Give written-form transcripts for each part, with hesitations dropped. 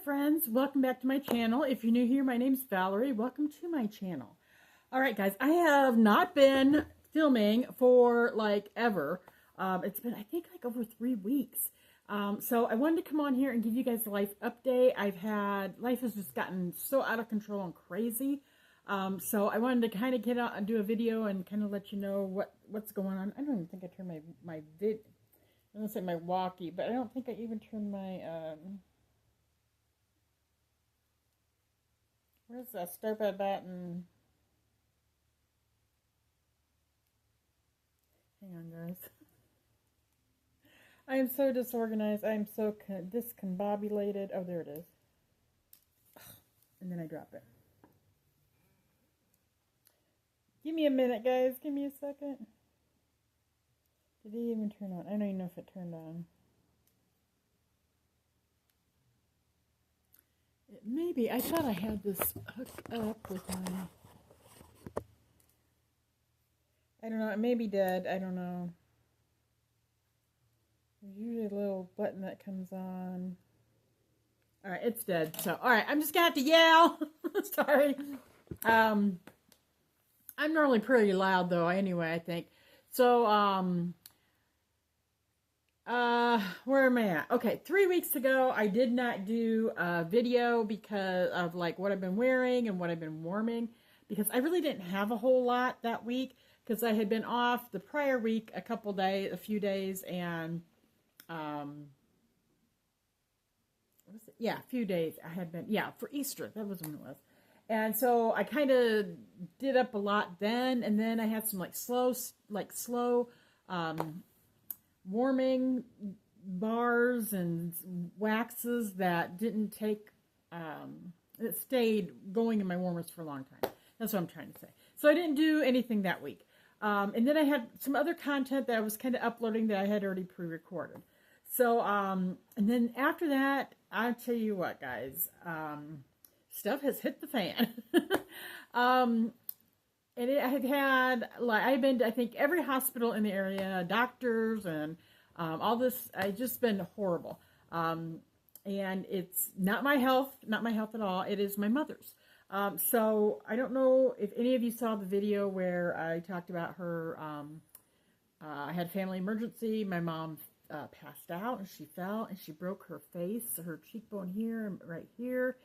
friends, welcome back to my channel. If you're new here, my name's Valerie. Welcome to my channel. All right, guys, I have not been filming for like ever. It's been, I think, like over 3 weeks. So I wanted to come on here and give you guys a life update. Life has just gotten so out of control and crazy. So I wanted to kind of get out and do a video and kind of let you know what's going on. I don't even think I turned my vid. I'm gonna say my walkie, but I don't think I even turned my where's the start button? Hang on, guys. I am so disorganized. I am so discombobulated. Oh, there it is. And then I drop it. Give me a minute, guys. Give me a second. Did it even turn on? I don't even know if it turned on. Maybe. I thought I had this hooked up with my... I don't know. It maybe did. I don't know. There's usually a little button that comes on. Alright, it's dead. So, alright, I'm just going to have to yell. Sorry. I'm normally pretty loud, though, anyway, I think. So, where am I at? Okay, 3 weeks ago, I did not do a video because of, like, what I've been wearing and what I've been warming. Because I really didn't have a whole lot that week. Because I had been off the prior week a few days, and, what was it? Yeah, a few days I had been, yeah, for Easter, that was when it was. And so I kind of did up a lot then, and then I had some, slow, warming bars and waxes that didn't take, it stayed going in my warmers for a long time. That's what I'm trying to say. So I didn't do anything that week. And then I had some other content that I was kind of uploading that I had already pre-recorded. So, and then after that, I'll tell you what, guys, stuff has hit the fan. And I've been to, I think, every hospital in the area, doctors, and all this. I've just been horrible. And it's not my health at all. It is my mother's. So I don't know if any of you saw the video where I talked about her. I had a family emergency. My mom passed out, and she fell, and she broke her face, her cheekbone here and right here,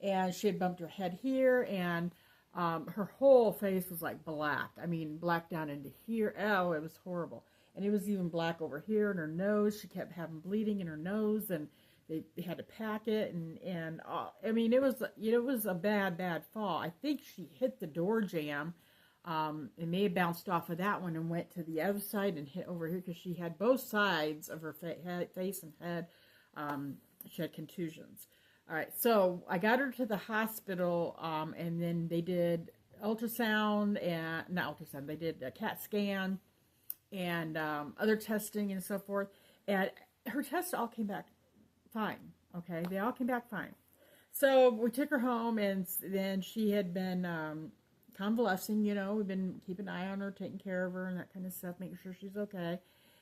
and she had bumped her head here, and her whole face was like black. I mean, black down into here. Oh, it was horrible. And it was even black over here in her nose. She kept having bleeding in her nose, and they had to pack it, and I mean, it was a bad fall. I think she hit the door jamb. It may have bounced off of that one and went to the other side and hit over here, because she had both sides of her face and head. She had contusions. All right, so I got her to the hospital, and then they did ultrasound, and not ultrasound, they did a CAT scan and other testing and so forth. And her tests all came back fine. Okay, they all came back fine. So we took her home, and then she had been convalescing. You know, we've been keeping an eye on her, taking care of her, and that kind of stuff, making sure she's okay.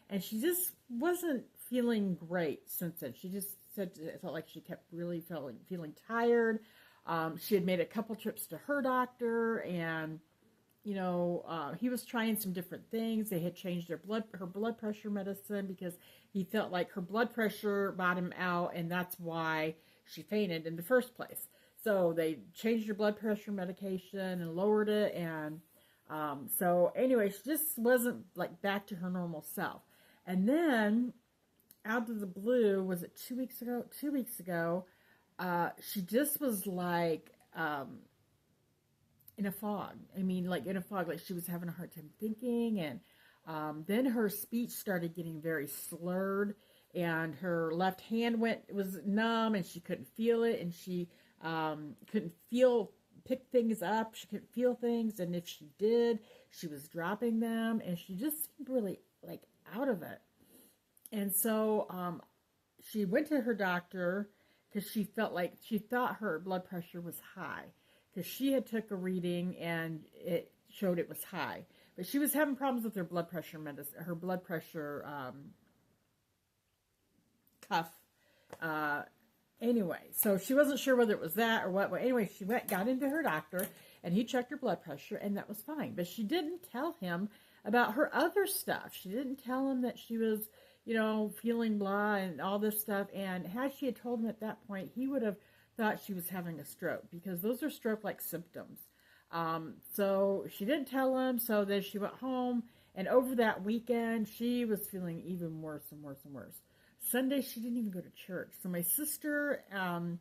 And she just wasn't feeling great since then. She just said it felt like she kept really feeling tired. She had made a couple trips to her doctor, and you know, he was trying some different things. They had changed her blood pressure medicine, because he felt like her blood pressure bottomed out, and that's why she fainted in the first place. So they changed her blood pressure medication and lowered it, and so anyway, she just wasn't like back to her normal self. And then, out of the blue, was it 2 weeks ago? 2 weeks ago, she just was like in a fog. I mean, like in a fog, like she was having a hard time thinking, and then her speech started getting very slurred, and her left hand was numb, and she couldn't feel it, and she couldn't pick things up. She couldn't feel things, and if she did, she was dropping them, and she just seemed really like out of it. And so she went to her doctor, because she thought her blood pressure was high, because she had took a reading and it showed it was high. But she was having problems with her blood pressure medicine, her blood pressure cuff Anyway, so she wasn't sure whether it was that or what. But anyway, she got into her doctor, and he checked her blood pressure, and that was fine. But she didn't tell him about her other stuff. She didn't tell him that she was, feeling blah and all this stuff. And had she had told him at that point, he would have thought she was having a stroke, because those are stroke-like symptoms. So she didn't tell him. So then she went home, and over that weekend, she was feeling even worse and worse and worse. Sunday, she didn't even go to church. So my sister and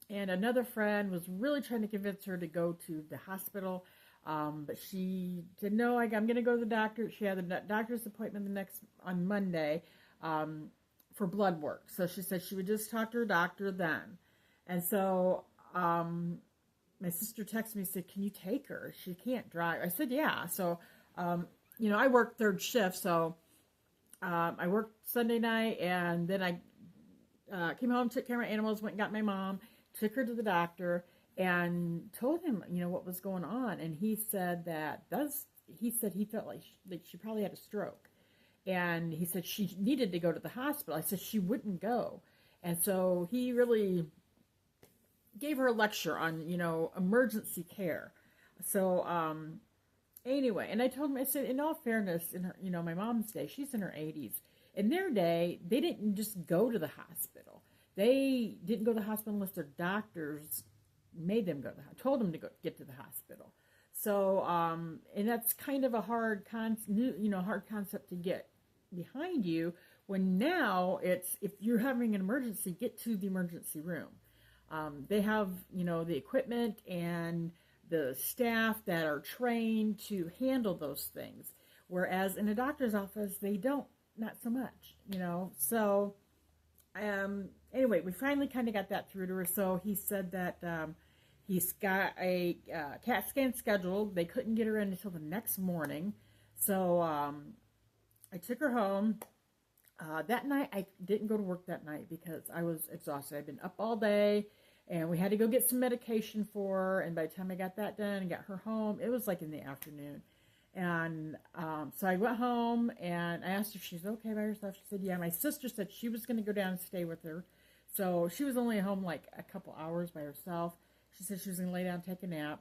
another friend was really trying to convince her to go to the hospital. But she said, no, I'm going to go to the doctor. She had the doctor's appointment on Monday for blood work. So she said she would just talk to her doctor then. And so my sister texted me and said, can you take her? She can't drive. I said, yeah. So, I worked third shift, so I worked Sunday night, and then I came home, took care of my animals, went and got my mom, took her to the doctor, and told him, what was going on. And he said he felt like she probably had a stroke. And he said she needed to go to the hospital. I said she wouldn't go. And so he really gave her a lecture on, emergency care. So, anyway, and I told him, I said, in all fairness, in her, my mom's day, she's in her 80s. In their day, they didn't just go to the hospital. They didn't go to the hospital unless their doctors made them told them to get to the hospital. So, and that's kind of a hard concept to get behind you, when now it's, if you're having an emergency, get to the emergency room. They have, the equipment and the staff that are trained to handle those things. Whereas in a doctor's office, they don't, not so much, So, anyway, we finally kind of got that through to her. So he said that he's got a CAT scan scheduled. They couldn't get her in until the next morning. So I took her home. That night, I didn't go to work that night because I was exhausted. I'd been up all day, and we had to go get some medication for her. And by the time I got that done and got her home, it was like in the afternoon. And so I went home, and I asked her if she's okay by herself. She said, yeah. My sister said she was going to go down and stay with her. So she was only home like a couple hours by herself. She said she was going to lay down and take a nap.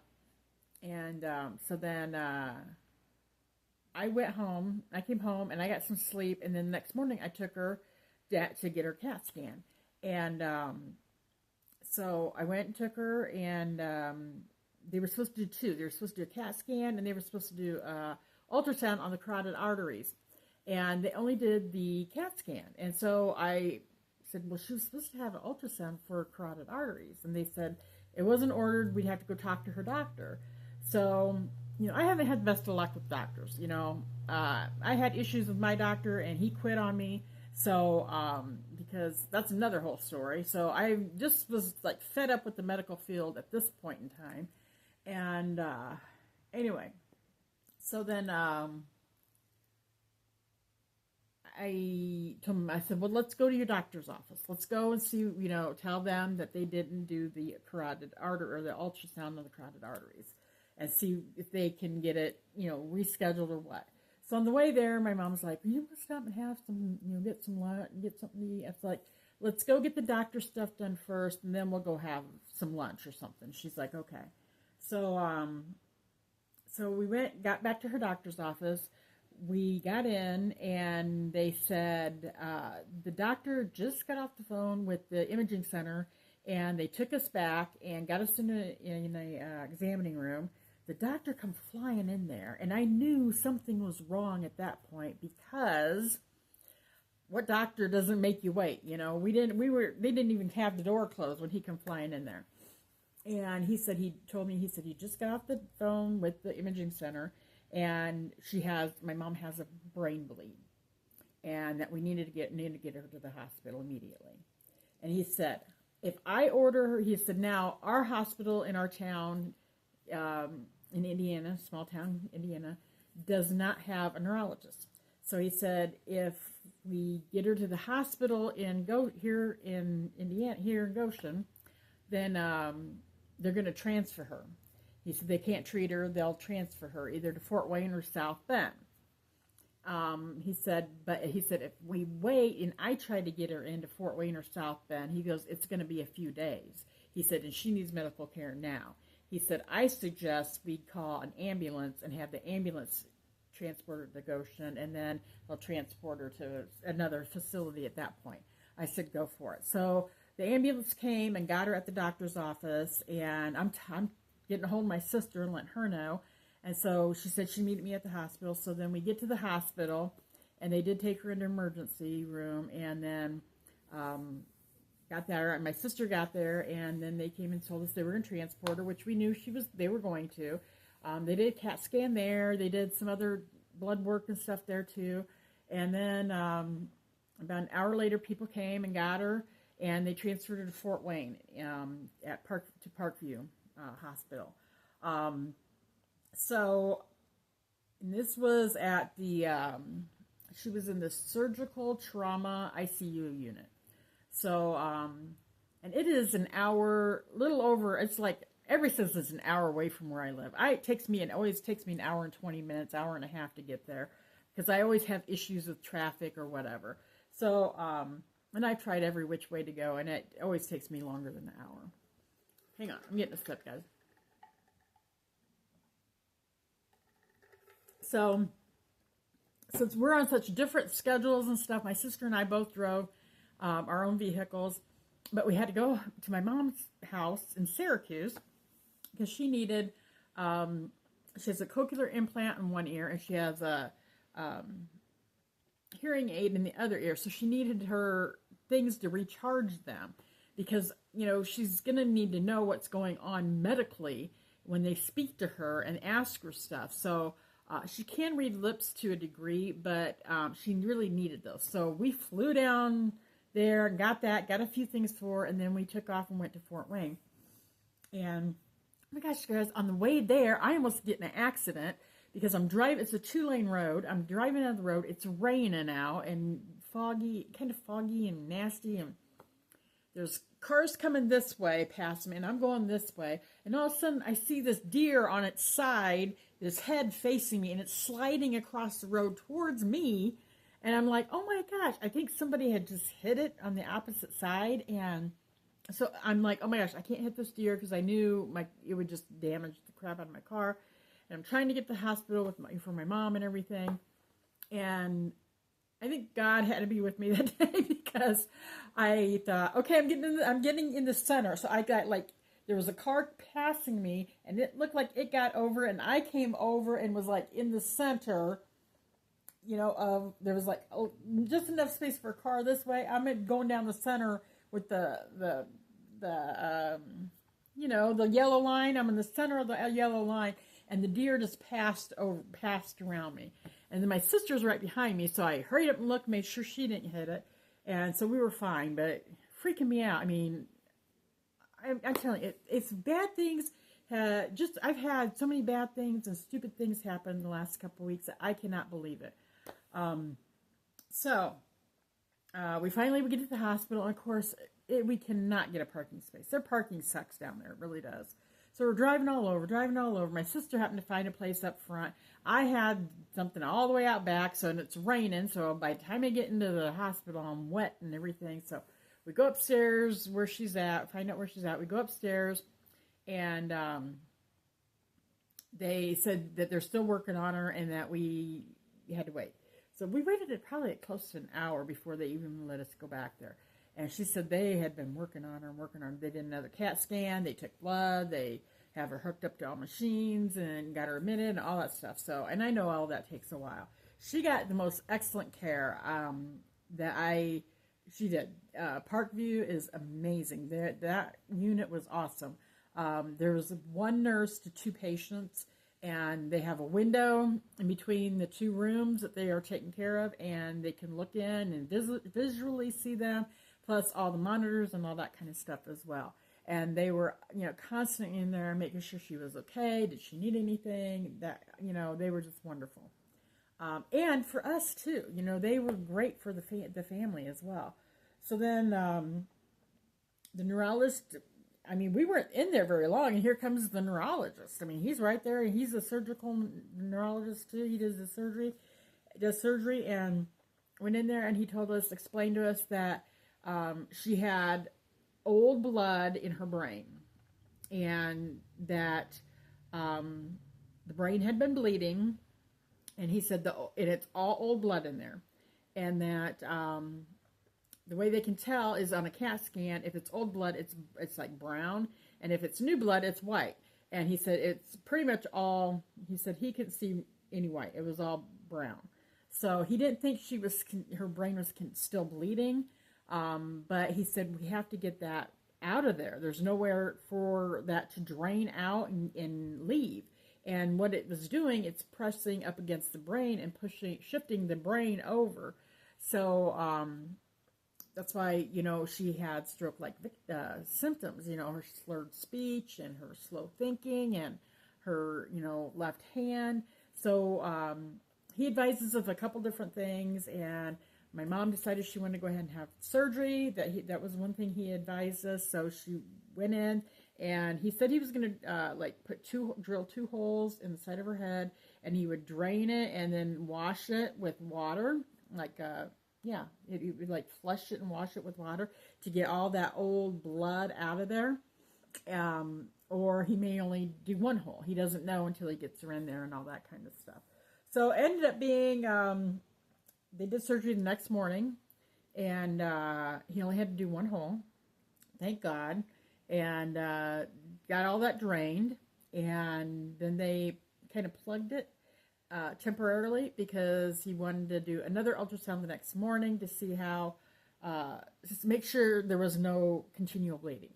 And so then I went home. I came home, and I got some sleep. And then the next morning, I took her to get her CAT scan. And so I went and took her, and they were supposed to do two. They were supposed to do a CAT scan, and they were supposed to do ultrasound on the carotid arteries. And they only did the CAT scan. And so I said, well, she was supposed to have an ultrasound for carotid arteries. And they said it wasn't ordered. We'd have to go talk to her doctor. So, I haven't had the best of luck with doctors. I had issues with my doctor, and he quit on me. So, because that's another whole story. So I just was like fed up with the medical field at this point in time. And anyway, so then I told him, I said, well, let's go to your doctor's office. Let's go and see, tell them that they didn't do the carotid artery or the ultrasound of the carotid arteries, and see if they can get it, rescheduled or what. So on the way there, my mom's like, you must stop and have some, get some lunch, get something to eat. It's like, let's go get the doctor stuff done first, and then we'll go have some lunch or something. She's like, okay. So, so we got back to her doctor's office. We got in, and they said the doctor just got off the phone with the imaging center, and they took us back and got us in a examining room. The doctor come flying in there, and I knew something was wrong at that point, because what doctor doesn't make you wait? They didn't even have the door closed when he come flying in there. And he told me he just got off the phone with the imaging center, and my mom has a brain bleed, and that we needed to get her to the hospital immediately. And he said, if I order her, he said, now our hospital in our town, in Indiana, small town Indiana, does not have a neurologist. So he said, if we get her to the hospital here in Indiana, here in Goshen, then they're going to transfer her. He said they can't treat her; they'll transfer her either to Fort Wayne or South Bend. He said, if we wait, and I tried to get her into Fort Wayne or South Bend, he goes, it's going to be a few days. He said, and she needs medical care now. He said, I suggest we call an ambulance and have the ambulance transport her to Goshen, and then they'll transport her to another facility at that point. I said, go for it. So the ambulance came and got her at the doctor's office, and I'm getting a hold of my sister and letting her know. And so she said she'd meet me at the hospital. So then we get to the hospital, and they did take her into emergency room, and then got there. And my sister got there, and then they came and told us they were going to transport her, which we knew they were going to. They did a CAT scan there. They did some other blood work and stuff there too. And then about an hour later, people came and got her, and they transferred her to Fort Wayne to Parkview Hospital. So this was at the, she was in the surgical trauma ICU unit. So, and it is an hour, little over, it's like, everything is an hour away from where I live. It always takes me an hour and 20 minutes, hour and a half to get there, because I always have issues with traffic or whatever. So, and I've tried every which way to go, and it always takes me longer than an hour. Hang on, I'm getting a sip, guys. So, since we're on such different schedules and stuff, my sister and I both drove our own vehicles, but we had to go to my mom's house in Syracuse because she needed, she has a cochlear implant in one ear, and she has a hearing aid in the other ear, so she needed her things to recharge them because, you know, she's going to need to know what's going on medically when they speak to her and ask her stuff. So she can read lips to a degree, but she really needed those. So we flew down there, got a few things for her, and then we took off and went to Fort Wayne. And oh my gosh, guys, on the way there, I almost get in an accident because I'm driving. It's a 2-lane road. I'm driving down the road. It's raining out and foggy, kind of foggy and nasty, and there's cars coming this way past me, and I'm going this way, and all of a sudden I see this deer on its side, this head facing me, and it's sliding across the road towards me, and I'm like, oh my gosh, I think somebody had just hit it on the opposite side, and so I'm like, oh my gosh, I can't hit this deer because I knew it would just damage the crap out of my car, and I'm trying to get to the hospital for my mom and everything, and I think God had to be with me that day because I thought, okay, I'm getting in the center. So I got there was a car passing me, and it looked like it got over, and I came over and was like in the center, you know, there was like just enough space for a car this way. I'm going down the center with the you know, the yellow line. I'm in the center of the yellow line, and the deer just passed around me. And then my sister's right behind me, so I hurried up and looked, made sure she didn't hit it. And so we were fine, but freaking me out. I mean, I'm telling you, it's bad things. I've had so many bad things and stupid things happen in the last couple of weeks that I cannot believe it. We finally get to the hospital, and of course, we cannot get a parking space. Their parking sucks down there. It really does. So we're driving all over. My sister happened to find a place up front. I had something all the way out back, and it's raining. So by the time I get into the hospital, I'm wet and everything. So we go upstairs where she's at, find out where she's at. We go upstairs, and they said that they're still working on her and that we had to wait. So we waited probably close to an hour before they even let us go back there. And she said they had been working on her. They did another CAT scan. They took blood. They have her hooked up to all machines and got her admitted and all that stuff. So, and I know all that takes a while. She got the most excellent care she did. Parkview is amazing. That unit was awesome. There was one nurse to 2 patients, and they have a window in between the 2 rooms that they are taking care of, and they can look in and visually see them, plus all the monitors and all that kind of stuff as well. And they were, you know, constantly in there making sure she was okay. Did she need anything? That, you know, they were just wonderful. And for us too, you know, they were great for the family as well. So then the neurologist, I mean, we weren't in there very long, and here comes the neurologist. I mean, he's right there, and he's a surgical neurologist too. He does the surgery. does surgery, and went in there, and he told us, explained to us that she had old blood in her brain, and that the brain had been bleeding, and he said and it's all old blood in there, and that the way they can tell is on a CAT scan. If it's old blood, it's like brown, and if it's new blood, it's white. And he said it's pretty much all. He said he couldn't see any white; it was all brown. So he didn't think her brain was still bleeding, but he said we have to get that out of there. There's nowhere for that to drain out and leave. And what it was doing, it's pressing up against the brain and shifting the brain over. So that's why, she had stroke-like symptoms, her slurred speech and her slow thinking and her, left hand. So he advises of a couple different things, and my mom decided she wanted to go ahead and have surgery. That was one thing he advised us. So she went in, and he said he was going to drill 2 holes in the side of her head, and he would drain it and then wash it with water, he would like flush it and wash it with water to get all that old blood out of there. Or he may only do 1 hole. He doesn't know until he gets her in there and all that kind of stuff. So it ended up being, they did surgery the next morning, and he only had to do 1 hole, thank God, and got all that drained, and then they kind of plugged it temporarily because he wanted to do another ultrasound the next morning to see how, just to make sure there was no continual bleeding.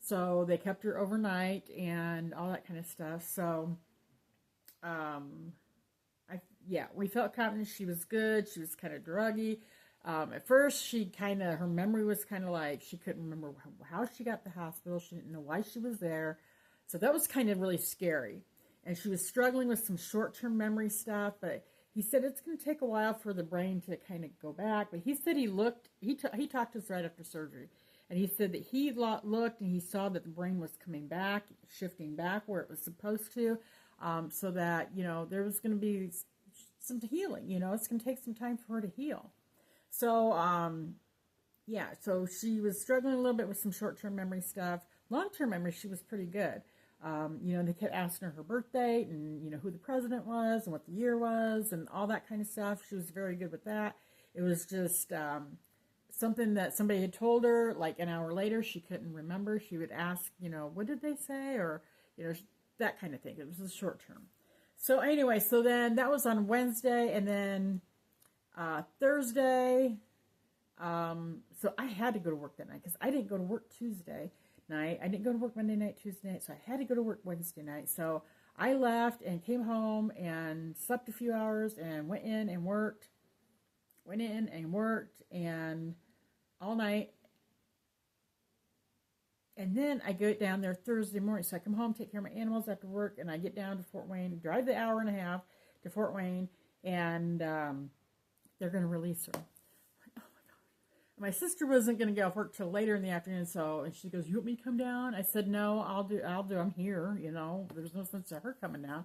So they kept her overnight and all that kind of stuff. So, we felt confident she was good. She was kind of druggy. At first, her memory was kind of like, she couldn't remember how she got to the hospital. She didn't know why she was there. So that was kind of really scary. And she was struggling with some short-term memory stuff, but he said it's going to take a while for the brain to kind of go back. But he said he talked to us right after surgery. And he said that he looked and he saw that the brain was coming back, shifting back where it was supposed to, so that, there was going to be some healing. It's going to take some time for her to heal. So, so she was struggling a little bit with some short-term memory stuff. Long-term memory, she was pretty good. They kept asking her birthday and, who the president was and what the year was and all that kind of stuff. She was very good with that. It was just something that somebody had told her, like an hour later, she couldn't remember. She would ask, what did they say? Or, that kind of thing. It was a short term. So anyway, then that was on Wednesday, and then Thursday, so I had to go to work that night because I didn't go to work Tuesday night. I didn't go to work Monday night, Tuesday night, so I had to go to work Wednesday night. So I left and came home and slept a few hours and went in and worked and all night. And then I go down there Thursday morning. So I come home, take care of my animals after work, and I get down to Fort Wayne, drive the hour and a half to Fort Wayne, and they're going to release her. I'm like, oh my God. My sister wasn't going to get off work till later in the afternoon, and she goes, you want me to come down? I said, no, I'll do, I'm here, there's no sense of her coming down.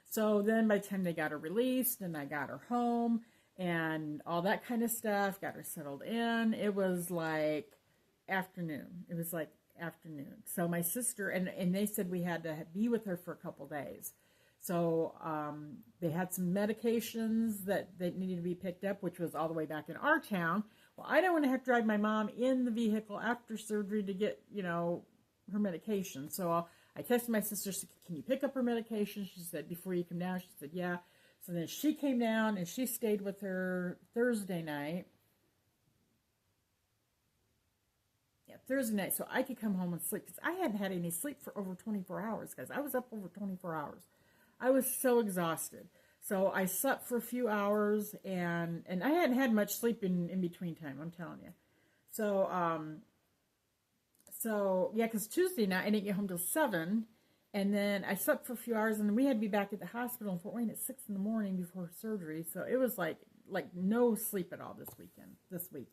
So then by the time they got her released, and I got her home, and all that kind of stuff, got her settled in, it was like afternoon. So my sister, and they said we had to be with her for a couple days. So they had some medications that needed to be picked up, which was all the way back in our town. Well, I don't want to have to drive my mom in the vehicle after surgery to get, her medication. So I texted my sister, said, can you pick up her medication? She said, before you come down? She said, yeah. So then she came down, and she stayed with her Thursday night. Thursday night, so I could come home and sleep, because I hadn't had any sleep for over 24 hours, guys. I was up over 24 hours. I was so exhausted. So I slept for a few hours, and I hadn't had much sleep in between time, I'm telling you. So yeah, because Tuesday night, I didn't get home till 7, and then I slept for a few hours, and we had to be back at the hospital in Fort Wayne at 6 in the morning before surgery. So it was like no sleep at all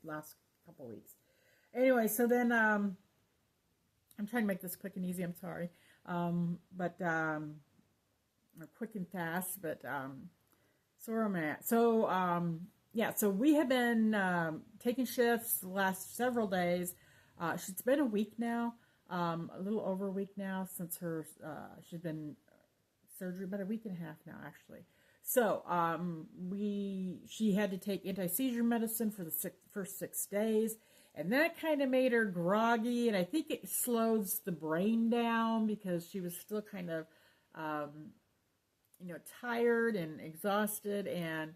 last couple weeks. Anyway, so then, I'm trying to make this quick and easy, I'm sorry, or quick and fast, So where am I at? So, yeah, so we have been taking shifts the last several days. It's been a week now, a little over a week now since she's been surgery, about a week and a half now, actually. So, she had to take anti-seizure medicine for the first 6 days, and that kind of made her groggy, and I think it slows the brain down because she was still kind of, tired and exhausted and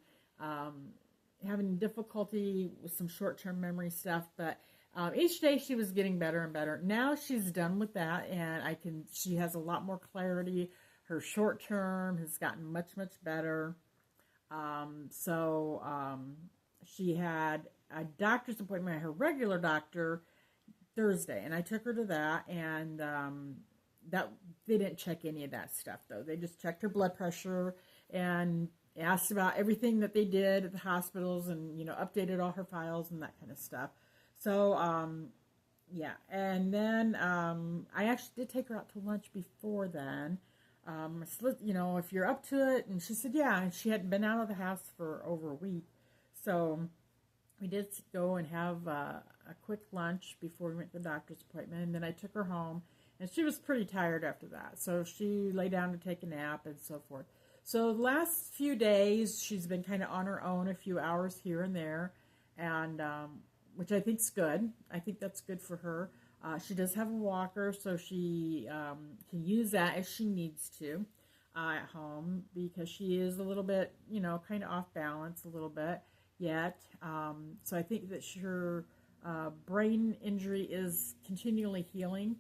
having difficulty with some short-term memory stuff. But each day she was getting better and better. Now she's done with that, and she has a lot more clarity. Her short-term has gotten much, much better. She had a doctor's appointment at her regular doctor Thursday, and I took her to that, and that they didn't check any of that stuff though. They just checked her blood pressure and asked about everything that they did at the hospitals, and updated all her files and that kind of stuff. So yeah, and then I actually did take her out to lunch before then. If you're up to it, and she said yeah, and she hadn't been out of the house for over a week, so we did go and have a quick lunch before we went to the doctor's appointment, and then I took her home. And she was pretty tired after that, so she lay down to take a nap and so forth. So the last few days, she's been kind of on her own, a few hours here and there, and which I think's good. I think that's good for her. She does have a walker, so she can use that if she needs to at home, because she is a little bit, kind of off balance a little bit yet. So I think that her brain injury is continually healing.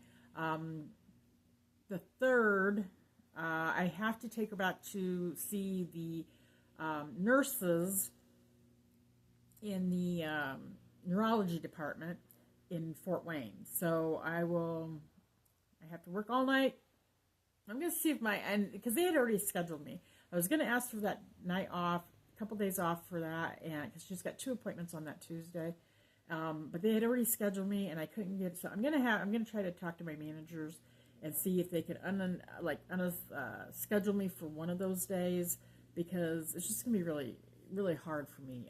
The third, I have to take her back to see the nurses in the neurology department in Fort Wayne. So I have to work all night. I'm going to see if because they had already scheduled me. I was going to ask for that night off, a couple days off for that, and because she's got 2 appointments on that Tuesday. But they had already scheduled me, and I couldn't get. So I'm gonna try to talk to my managers and see if they could schedule me for one of those days, because it's just gonna be really, really hard for me.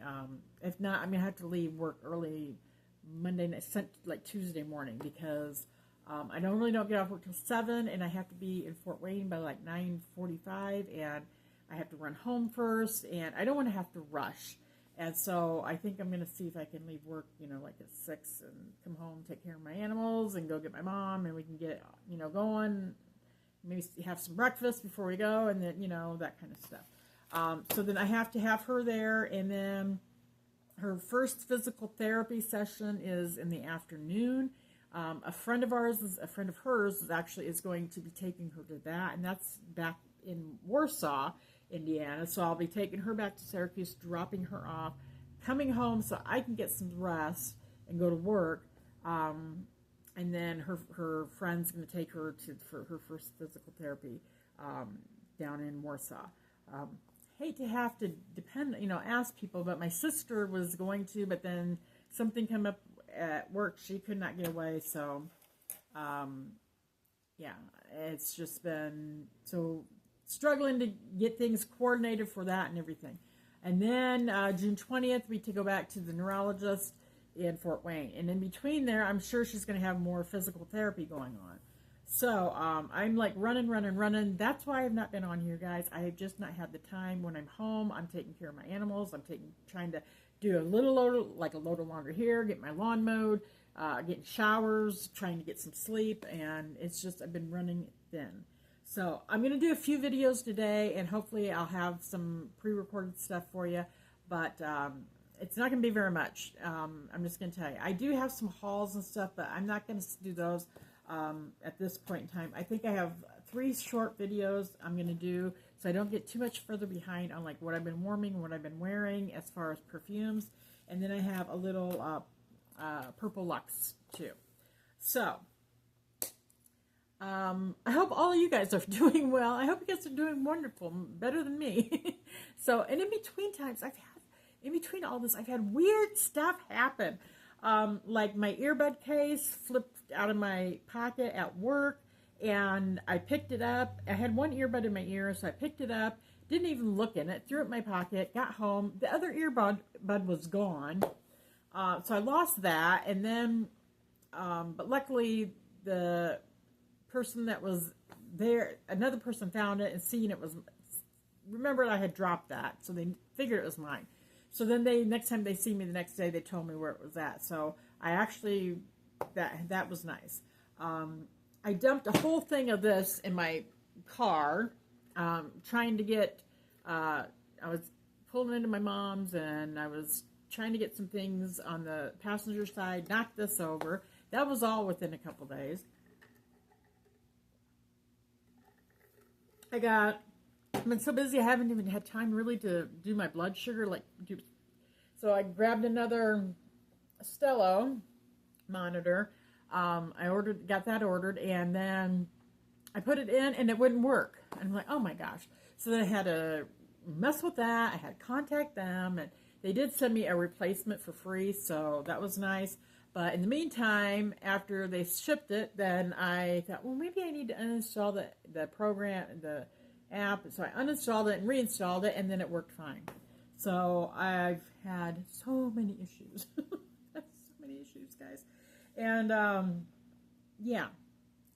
If not, I'm gonna have to leave work early Monday night, like Tuesday morning, because I don't get off work till 7, and I have to be in Fort Wayne by like 9:45, and I have to run home first, and I don't want to have to rush. And so I think I'm going to see if I can leave work, like at 6, and come home, take care of my animals, and go get my mom, and we can get, going, maybe have some breakfast before we go, and then, that kind of stuff. So then I have to have her there, and then her first physical therapy session is in the afternoon. A friend of hers is going to be taking her to that, and that's back in Warsaw, Indiana. So I'll be taking her back to Syracuse, dropping her off, coming home so I can get some rest and go to work. And then her friend's going to take her for her first physical therapy down in Warsaw. Hate to have to ask people, but my sister was going to, but then something came up at work. She could not get away, so yeah, it's just been so struggling to get things coordinated for that and everything. And then June 20th, we to go back to the neurologist in Fort Wayne. And in between there, I'm sure she's going to have more physical therapy going on. So I'm like running. That's why I've not been on here, guys. I have just not had the time. When I'm home, I'm taking care of my animals. I'm trying to do a load of laundry here, get my lawn mowed, getting showers, trying to get some sleep. And it's just, I've been running thin. So I'm going to do a few videos today, and hopefully I'll have some pre-recorded stuff for you, but it's not going to be very much. I'm just going to tell you. I do have some hauls and stuff, but I'm not going to do those at this point in time. I think I have 3 short videos I'm going to do, so I don't get too much further behind on like what I've been warming, what I've been wearing as far as perfumes, and then I have a little Purple Luxe too. So I hope all of you guys are doing well. I hope you guys are doing wonderful, better than me. So, and in between times, in between all this, I've had weird stuff happen. Like my earbud case flipped out of my pocket at work, and I picked it up. I had one earbud in my ear, so I picked it up, Didn't even look in it. Threw it in my pocket. Got home. The other earbud was gone. So I lost that. And then, but luckily the person that was there, another person found it and seen it was, remembered I had dropped that. So they figured it was mine. So then next time they see me the next day, they told me where it was at. So I actually, that was nice. I dumped a whole thing of this in my car, trying to get, I was pulling into my mom's and I was trying to get some things on the passenger side, knocked this over. That was all within a couple days. I've been so busy I haven't even had time really to do my blood sugar. So I grabbed another Stelo monitor. I got that ordered, and then I put it in and it wouldn't work. And I'm like, oh my gosh. So then I had to mess with that. I had to contact them, and they did send me a replacement for free, so that was nice. But in the meantime, after they shipped it, then I thought, well, maybe I need to uninstall the program, the app. So I uninstalled it and reinstalled it, and then it worked fine. So I've had so many issues. So many issues, guys. And, yeah,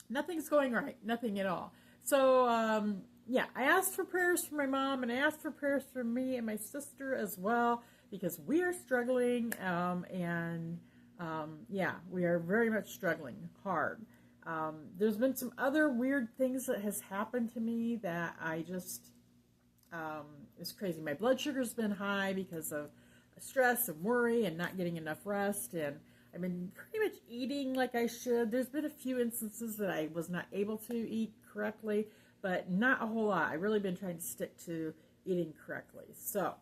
nothing's going right. Nothing at all. So, yeah, I asked for prayers for my mom, and I asked for prayers for me and my sister as well, because we are struggling, yeah, we are very much struggling hard. There's been some other weird things that has happened to me that I just, it's crazy. My blood sugar's been high because of stress and worry and not getting enough rest, and I've been pretty much eating like I should. There's been a few instances that I was not able to eat correctly, but not a whole lot. I've really been trying to stick to eating correctly. So,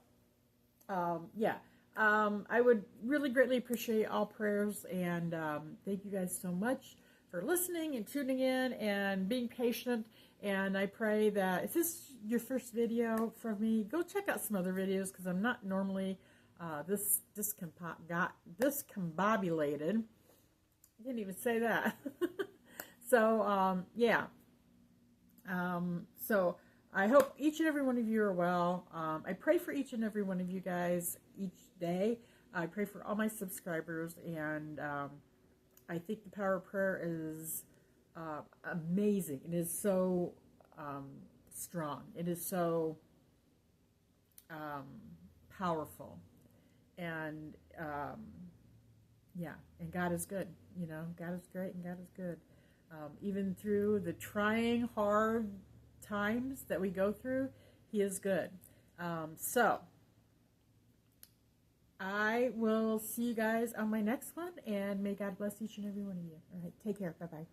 yeah. I would really greatly appreciate all prayers, and thank you guys so much for listening and tuning in and being patient. And I pray that if this is your first video from me, go check out some other videos, because I'm not normally this discombobulated. I didn't even say that. So, yeah. So I hope each and every one of you are well. I pray for each and every one of you guys each day. I pray for all my subscribers, and I think the power of prayer is amazing. It is so strong. It is so powerful. And yeah, and God is good. You know, God is great and God is good. Even through the trying, hard times that we go through, He is good. So, I will see you guys on my next one, and may God bless each and every one of you. All right, take care. Bye-bye.